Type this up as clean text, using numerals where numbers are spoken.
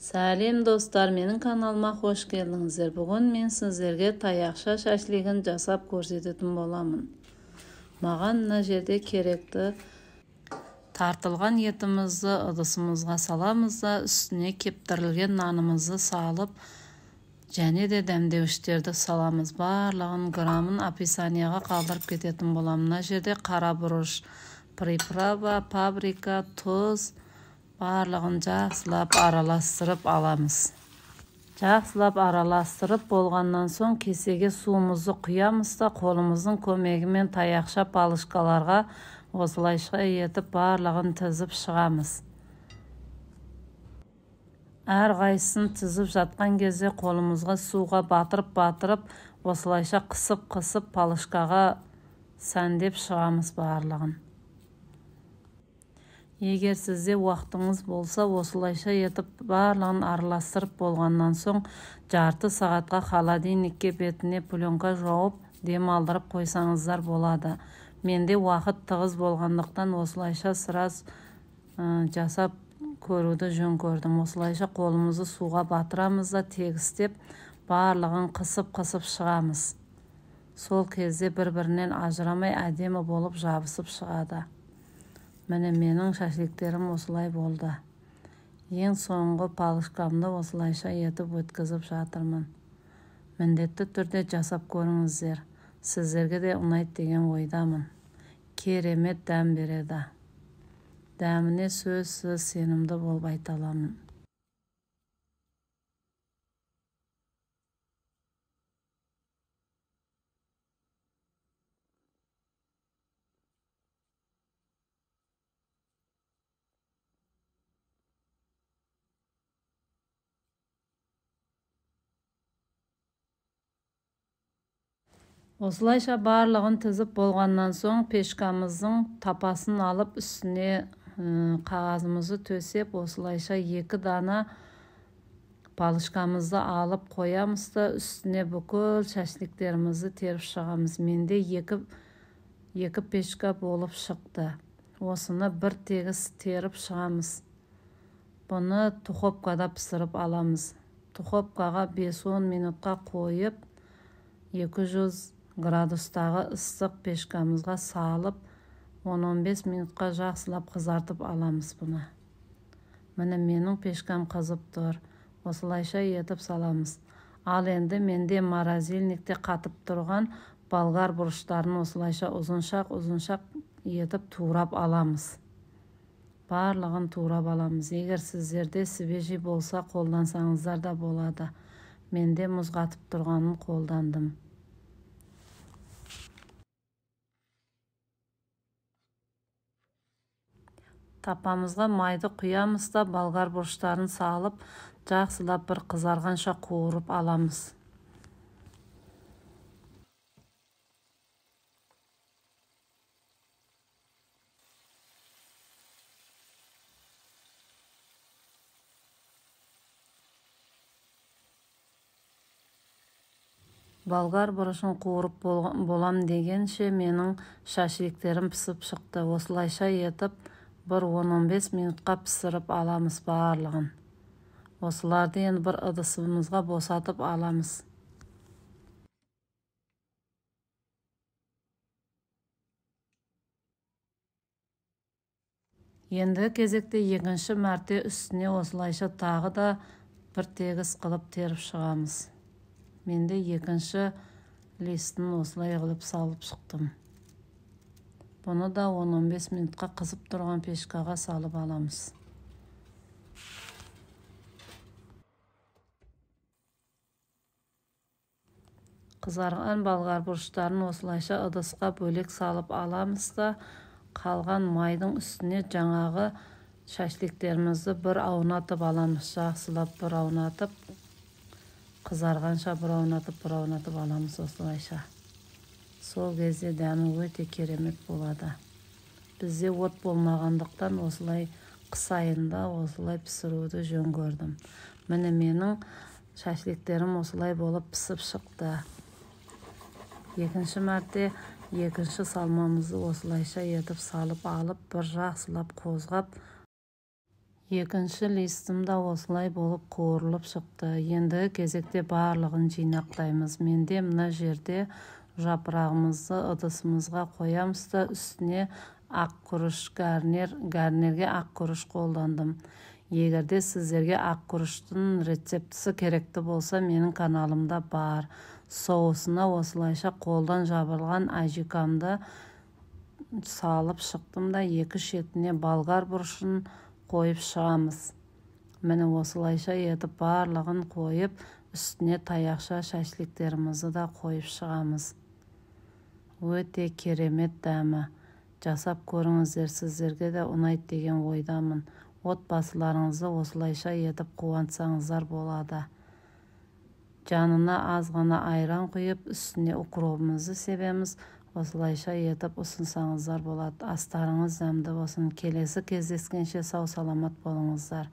Сәлем достар, менің каналыма қош келдіңіздер. Бүгін мен сіздерге таяқша шашлығын жасап көрсететін боламын. Маған мына жерде керекті тартылған етімізді ыдысымызға саламыз да, үстіне кептірілген нанымызды салып, және де дәмдеуіштерді саламыз. Барлығын грамын описанияға қалдырып кететін боламын. Мына жерде қара бұрыш, приправа, паприка, тұз, барлығын жақсылап араластырып аламыз. Жақсылап араластырып болғаннан соң кесеге суымызды құямыз да, қолымыздың көмегімен таяқша палышкаларға осылайша етіп барлығын тізіп шығамыз. Әр қайсысын тізіп жатқан кезде қолымызға суға батырып, осылайша қысып палышкаға сәндеп шығамыз барлығын. Егер сізде уақытыңыз болса, осылайша етіп барлығын араластырып болғаннан соң жарты сағатқа холодильникке бетіне пленка жауып демалдырып қойсаңыздар болады. Менде уақыт тығыз болғандықтан осылайша сыраз жасап көруді жөн көрдім. Осылайша қолымызды суға батырамыз да тегістеп барлығын қысып шығамыз. Сол кезде бір-бірінен ажырамай әдемі болып жабысып шығады. Міне менің шашликтерім осылай болды. Ең соңғы палышкамды осылайша етіп өткізіп жатырмын. Міндетті түрде жасап көріңіздер. Сіздерге де ұнайды деген ойдамын. Керемет дәм береді. Дәміне сөзсіз сенімді болып айта аламын. Осылайша барлығын тізіп болғаннан соң пешкамыздың тапасын алып үстіне қағазымызды төсеп, осылайша 2 дана палышкамызды алып қоямыз да үстіне бүкіл шашликтерімізді теріп шығамыз. Менде 2 пешка болып шықты. Осыны бір тегіс теріп шығамыз. Бұны духовкада пісіріп аламыз. Духовкаға 5-10 минутқа қойып, 200 градустағы ыстық пешкамызға салып, 10-15 минутқа жақсылап қызартып аламыз бұны. Міне менің пешкам қызып тұр. Осылайша етіп саламыз. Ал енді менде морозильникте қатып тұрған болгар бұрыштарын осылайша ұзыншақ етіп турап аламыз. Барлығын турап аламыз. Егер сіздерде свежий болса қолдансаңыздар да болады. Менде мұз қатып тұрғанын қолдандым. Тапамызға майды құямыз да болгар бұрыштарын салып, жақсылап бір қызарғанша қуырып аламыз. Болгар бұрышын қуырып болам дегенше менің шашликтерім пісіп шықты. Осылайша етіп бір 10-15 минутқа пісіріп аламыз барлығын. Осыларды енді бір ыдысымызға босатып аламыз. Енді кезекте екінші мәрте үстіне осылайша тағы да бір тегіс қылып теріп шығамыз. Менде екінші листін осылай қылып салып шықтым. Бұны да 10-15 минутқа қызып тұрған пешкаға салып аламыз. Қызарған болгар бұрыштарын осылайша ыдысқа бөлек салып аламыз да, қалған майдың үстіне жаңағы шашликтерімізді бір аунатып аламыз. Жақсылап бір аунатып, қызарғанша бір аунатып аламыз осылайша. Сол кезде дәмі өте керемет болады. Бізде от болмағандықтан осылай қыс айында осылай пісіруді жөн көрдім. Міне менің шашликтерім осылай болып пісіп шықты. Екінші мәрте екінші салмамызды осылайша етіп салып алып, бір жақсылап қозғап, Екінші листімда осылай болып қуырылып шықты. Ендігі кезекте барлығын жинақтаймыз. Менде мына жерде жапырағымызды ыдысымызға қоямыз да үстіне ақ күріш гарнерге ақ күріш қолдандым. Егерде сіздерге ақ күріштің рецептісі керекті болса, менің каналымда бар. Соусына осылайша қолдан жабылған ажикамды салып шықтым да, екі шетіне болгар бұрышын қойып шығамыз. Міне осылайша етіп барлығын қойып, үстіне таяқша шашликтерімізді да қойып шығамыз. Өте керемет дәмі. Жасап көріңіздер, сіздерге де ұнайды деген ойдамын. Отбасыларыңызды осылайша етіп қуантсаңыздар болады. Жанына аз ғана айран құйып, үстіне укропымызды себеміз. Осылайша етіп ұсынсаңыздар болады. Астарыңыз дәмді болсын. Келесі кездескенше сау саламат болыңыздар.